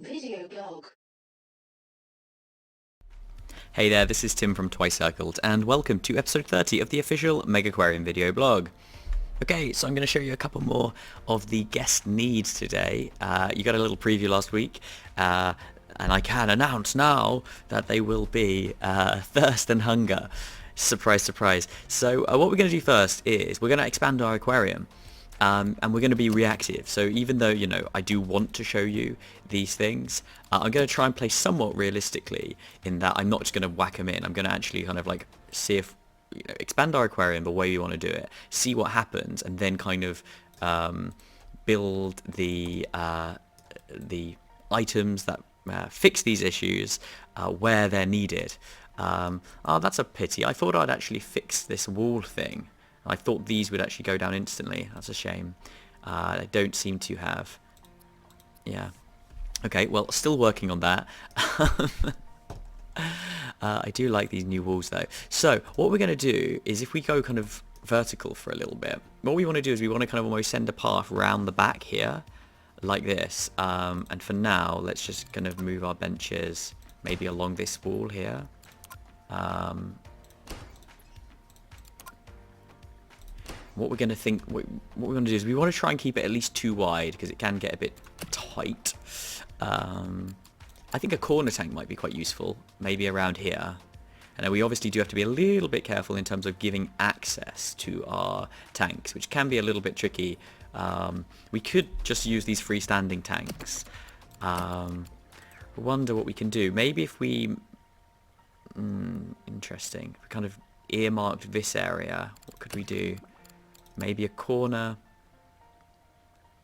Video blog. Hey there, this is Tim from Twice Circled, and welcome to episode 30 of the official Megaquarium video blog. Okay, so I'm going to show you a couple more of the guest needs today. You got a little preview last week, and I can announce now that they will be Thirst and Hunger. Surprise, surprise. So what we're going to do first is we're going to expand our aquarium. And we're going to be reactive. So even though, I do want to show you these things, I'm going to try and play somewhat realistically in that I'm not just going to whack them in. I'm going to actually kind of like see if, expand our aquarium the way we want to do it, see what happens, and then kind of build the items that fix these issues where they're needed. Oh, that's a pity. I thought I'd actually fix this wall thing. I thought these would actually go down instantly. That's a shame. I don't seem to have. Yeah. Okay, well, still working on that. I do like these new walls, though. So, what we're going to do is if we go kind of vertical for a little bit, what we want to do is we want to kind of almost send a path around the back here, like this. And for now, let's just kind of move our benches maybe along this wall here. What we're going to think, what we're going to do is we want to try and keep it at least too wide because it can get a bit tight. I think a corner tank might be quite useful, maybe around here. And then we obviously do have to be a little bit careful in terms of giving access to our tanks, which can be a little bit tricky. We could just use these freestanding tanks. I wonder what we can do. Maybe if we... interesting. We kind of earmarked this area. What could we do? Maybe a corner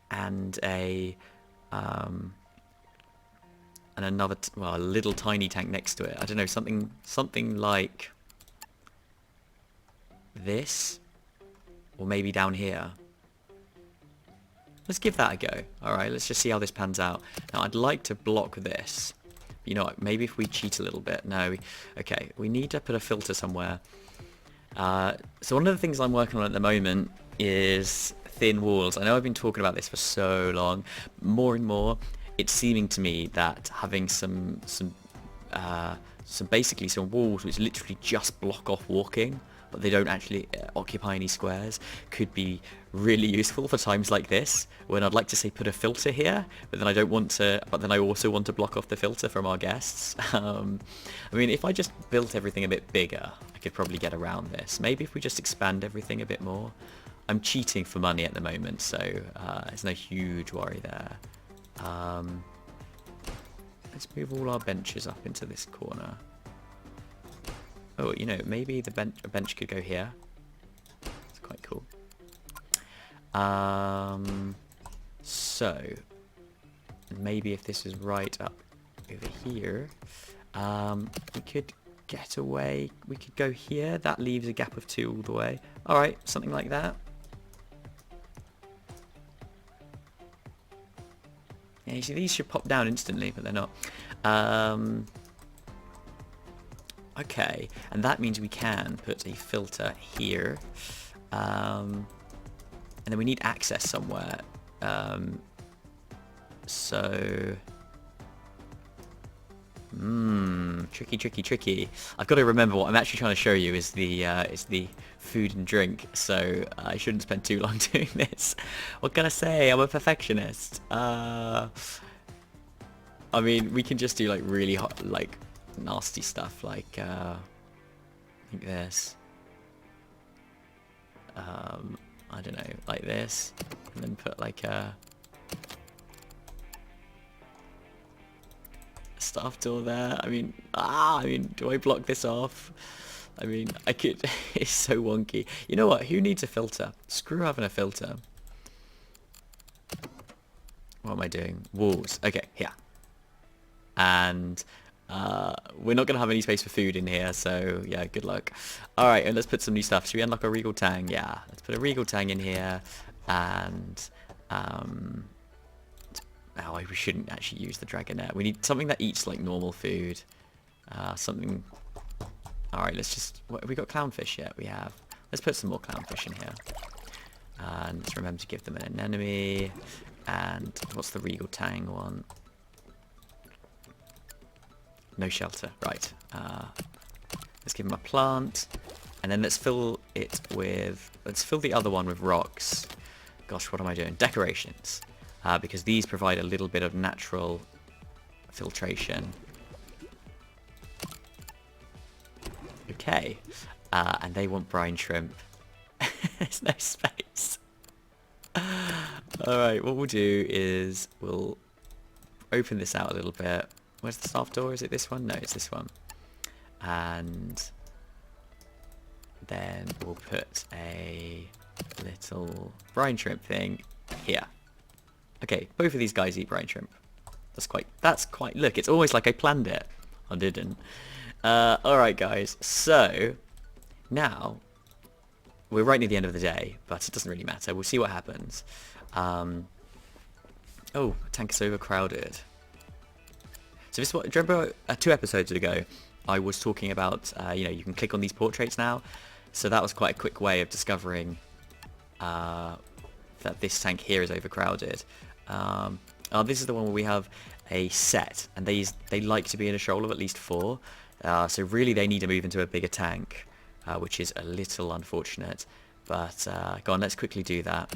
and a and another a little tiny tank next to it. I don't know, something like this, or maybe down here. Let's give that a go. All right, let's just see how this pans out. Now, I'd like to block this. You know what? Maybe if we cheat a little bit. No, okay. We need to put a filter somewhere. So one of the things I'm working on at the moment is thin walls. I know I've been talking about this for so long. More and more, it's seeming to me that having some basically some walls which literally just block off walking, but they don't actually occupy any squares, could be really useful for times like this when I'd like to say put a filter here, but then I don't want to, but then I also want to block off the filter from our guests. I mean, if I just built everything a bit bigger, I could probably get around this. Maybe if we just expand everything a bit more. I'm cheating for money at the moment, so there's no huge worry there. Let's move all our benches up into this corner. Oh, maybe a bench could go here. It's quite cool. So maybe if this is right up over here, we could get away. We could go here. That leaves a gap of 2 all the way. All right, something like that. Yeah, you see, these should pop down instantly, but they're not. Okay, and that means we can put a filter here, and then we need access somewhere. So, tricky. I've got to remember what I'm actually trying to show you is the food and drink. So I shouldn't spend too long doing this. What can I say? I'm a perfectionist. I mean, we can just do like really hot, like nasty stuff, like I think this. I don't know, like this, and then put like a staff door there. I mean, do I block this off? I mean, I could. It's so wonky. You know what? Who needs a filter? Screw having a filter. What am I doing? Walls. Okay, here. And we're not going to have any space for food in here, so yeah, good luck. Alright, and let's put some new stuff. Should we unlock a Regal Tang? Yeah, let's put a Regal Tang in here, and we shouldn't actually use the Dragonette. We need something that eats like normal food. Something... Alright, let's just... What, have we got clownfish yet? We have. Let's put some more clownfish in here. And let's remember to give them an anemone. And what's the Regal Tang one? No shelter. Right. Let's give him a plant. And then let's fill it with... Let's fill the other one with rocks. Gosh, what am I doing? Decorations. Because these provide a little bit of natural filtration. Okay. And they want brine shrimp. There's no space. Alright, what we'll do is we'll open this out a little bit. Where's the staff door? Is it this one? No, it's this one. And then we'll put a little brine shrimp thing here. Okay, both of these guys eat brine shrimp. That's quite, look, it's almost like I planned it. I didn't. Alright guys, so now we're right near the end of the day, but it doesn't really matter. We'll see what happens. Oh, tank is overcrowded. So this is what, do you remember 2 episodes ago I was talking about, you know, you can click on these portraits now. So that was quite a quick way of discovering that this tank here is overcrowded. This is the one where we have a set, and they like to be in a shoal of at least 4. So really they need to move into a bigger tank, which is a little unfortunate. But go on, let's quickly do that.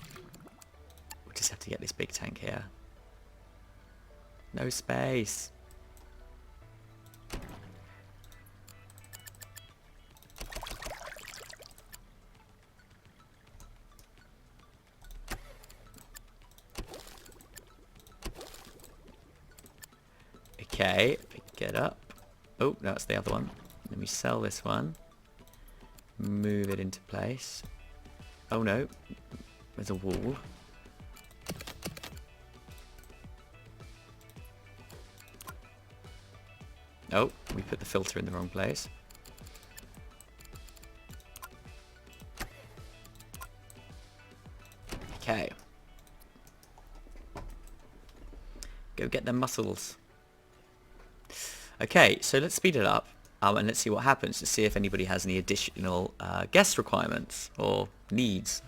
We'll just have to get this big tank here. No space. Okay, pick it up. Oh, that's the other one. Let me sell this one. Move it into place. Oh no, there's a wall. Oh, we put the filter in the wrong place. Okay. Go get them mussels. Okay, so let's speed it up and let's see what happens to see if anybody has any additional guest requirements or needs.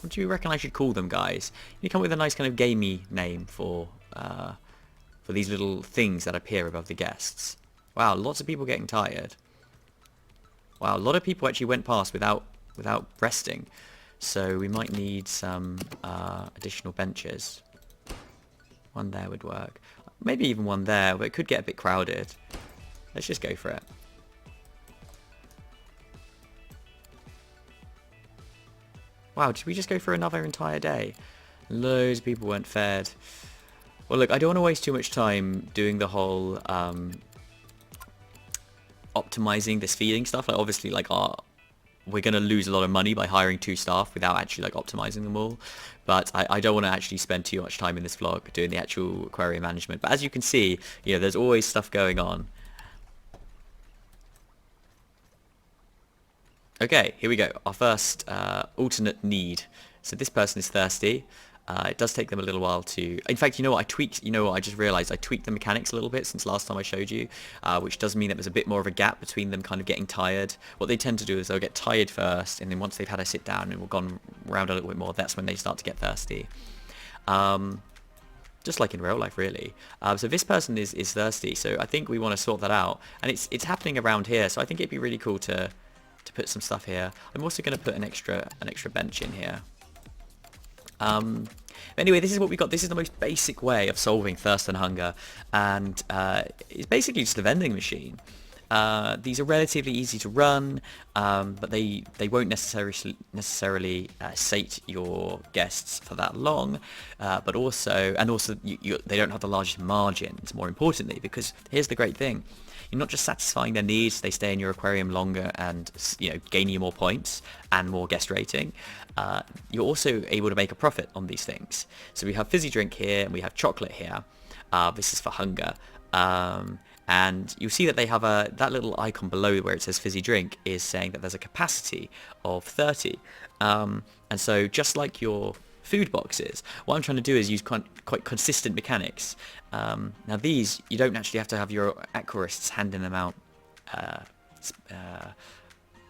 What do you reckon I should call them, guys? You come up with a nice kind of gamey name for these little things that appear above the guests. Wow, lots of people getting tired. Wow, a lot of people actually went past without resting. So we might need some additional benches. One there would work. Maybe even one there, but it could get a bit crowded. Let's just go for it. Wow, did we just go for another entire day? Loads of people weren't fed. Well, look, I don't want to waste too much time doing the whole optimizing this feeding stuff. Like, obviously, like we're going to lose a lot of money by hiring 2 staff without actually like optimizing them all. But I don't want to actually spend too much time in this vlog doing the actual aquarium management. But as you can see, you know, there's always stuff going on. Okay, here we go. Our first alternate need. So this person is thirsty. It does take them a little while to... In fact, you know what? I just realized I tweaked the mechanics a little bit since last time I showed you, which does mean that there's a bit more of a gap between them kind of getting tired. What they tend to do is they'll get tired first, and then once they've had a sit down and we've gone around a little bit more, that's when they start to get thirsty. Just like in real life, really. So this person is thirsty, so I think we want to sort that out. And it's happening around here, so I think it'd be really cool to put some stuff here. I'm also going to put an extra bench in here. Anyway, this is what we got. This is the most basic way of solving thirst and hunger, and it's basically just a vending machine. These are relatively easy to run, but they won't necessarily sate your guests for that long. But also they don't have the largest margins. More importantly, because here's the great thing. You're not just satisfying their needs, they stay in your aquarium longer and, you know, gain you more points and more guest rating. You're also able to make a profit on these things. So we have fizzy drink here and we have chocolate here. This is for hunger. And you'll see that they have that little icon below where it says fizzy drink is saying that there's a capacity of 30. And so just like your food boxes, what I'm trying to do is use quite consistent mechanics. Now these, you don't actually have to have your aquarists handing them out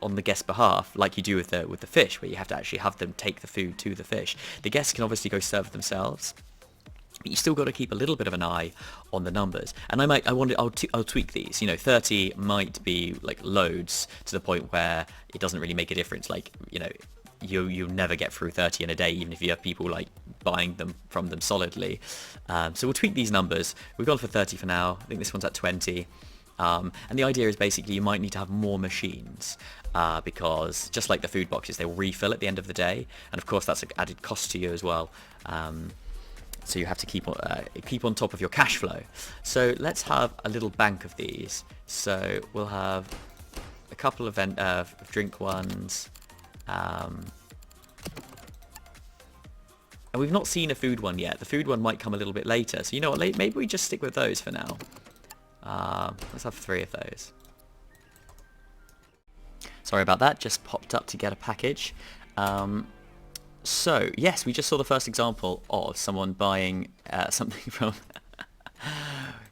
on the guest's behalf like you do with the fish, where you have to actually have them take the food to the fish. The guests can obviously go serve themselves. you still got to keep a little bit of an eye on the numbers. And I'll tweak these. 30 might be like loads to the point where it doesn't really make a difference. Like, you'll never get through 30 in a day, even if you have people like buying them from them solidly. So we'll tweak these numbers. We've gone for 30 for now. I think this one's at 20. And the idea is basically you might need to have more machines because just like the food boxes, they will refill at the end of the day. And of course, that's an added cost to you as well. So you have to keep on top of your cash flow. So let's have a little bank of these. So we'll have a couple of drink ones. And we've not seen a food one yet. The food one might come a little bit later. So you know what? Maybe we just stick with those for now. Let's have 3 of those. Sorry about that. Just popped up to get a package. So yes, we just saw the first example of someone buying something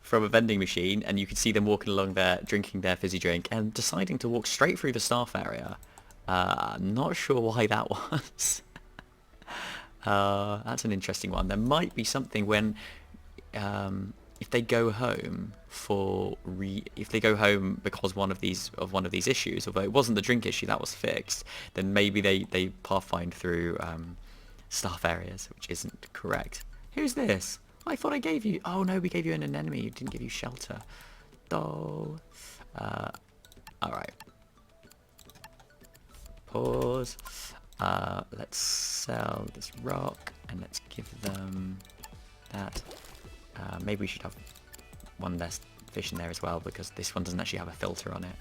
from a vending machine, and you could see them walking along there, drinking their fizzy drink, and deciding to walk straight through the staff area. Not sure why that was. That's an interesting one. There might be something when if they go home because one of these issues, although it wasn't the drink issue that was fixed, then maybe they pathfind through staff areas, which isn't correct. Who's this? I thought I gave you. Oh no, we gave you an anemone. We didn't give you shelter. Oh. All right. Pause. Let's sell this rock and let's give them that. Maybe we should have one less fish in there as well, because this one doesn't actually have a filter on it.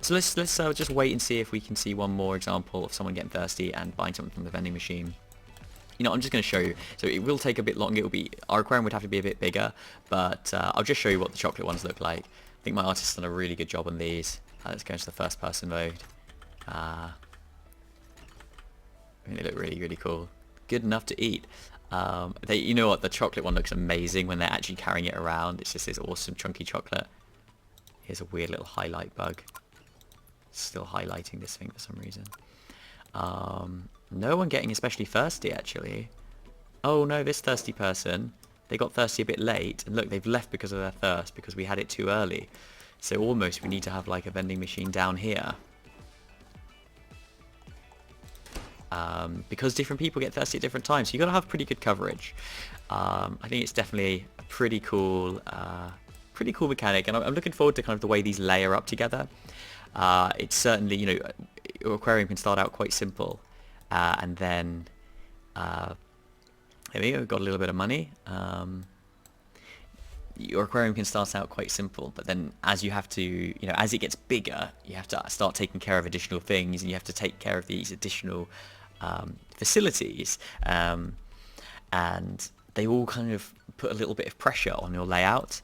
So let's just wait and see if we can see one more example of someone getting thirsty and buying something from the vending machine. I'm just going to show you. So it will take a bit longer. Our aquarium would have to be a bit bigger, but I'll just show you what the chocolate ones look like. I think my artist's done a really good job on these. Let's go into the first person mode. I mean, they look really, really cool. Good enough to eat. You know what? The chocolate one looks amazing when they're actually carrying it around. It's just this awesome chunky chocolate. Here's a weird little highlight bug. Still highlighting this thing for some reason. No one getting especially thirsty, actually. Oh no, this thirsty person, they got thirsty a bit late, and look, they've left because of their thirst, because we had it too early. So almost we need to have like a vending machine down here. Because different people get thirsty at different times, so you've got to have pretty good coverage. I think it's definitely a pretty cool mechanic, and I'm looking forward to kind of the way these layer up together. It's certainly, your aquarium can start out quite simple, and then there we go, got a little bit of money. Your aquarium can start out quite simple, but then as you have to, as it gets bigger, you have to start taking care of additional things, and you have to take care of these additional facilities, and they all kind of put a little bit of pressure on your layout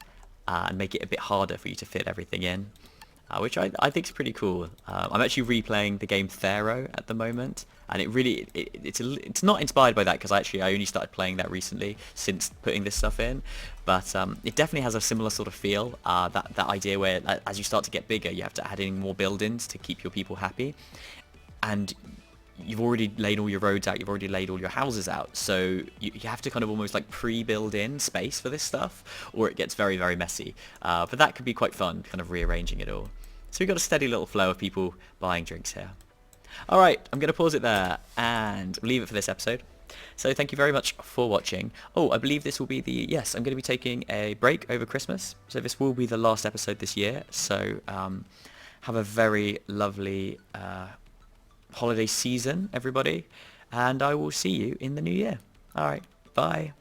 and make it a bit harder for you to fit everything in, which I think is pretty cool. I'm actually replaying the game Thero at the moment, and it's not inspired by that, because I only started playing that recently since putting this stuff in, but it definitely has a similar sort of feel. That idea where as you start to get bigger, you have to add in more buildings to keep your people happy, and you've already laid all your roads out, you've already laid all your houses out, so you have to kind of almost like pre-build in space for this stuff, or it gets very, very messy. But that could be quite fun, kind of rearranging it all. So we've got a steady little flow of people buying drinks here. Alright, I'm going to pause it there and leave it for this episode. So thank you very much for watching. Oh, I believe this will be yes, I'm going to be taking a break over Christmas, so this will be the last episode this year, so have a very lovely holiday season, everybody, and I will see you in the new year. Alright, bye.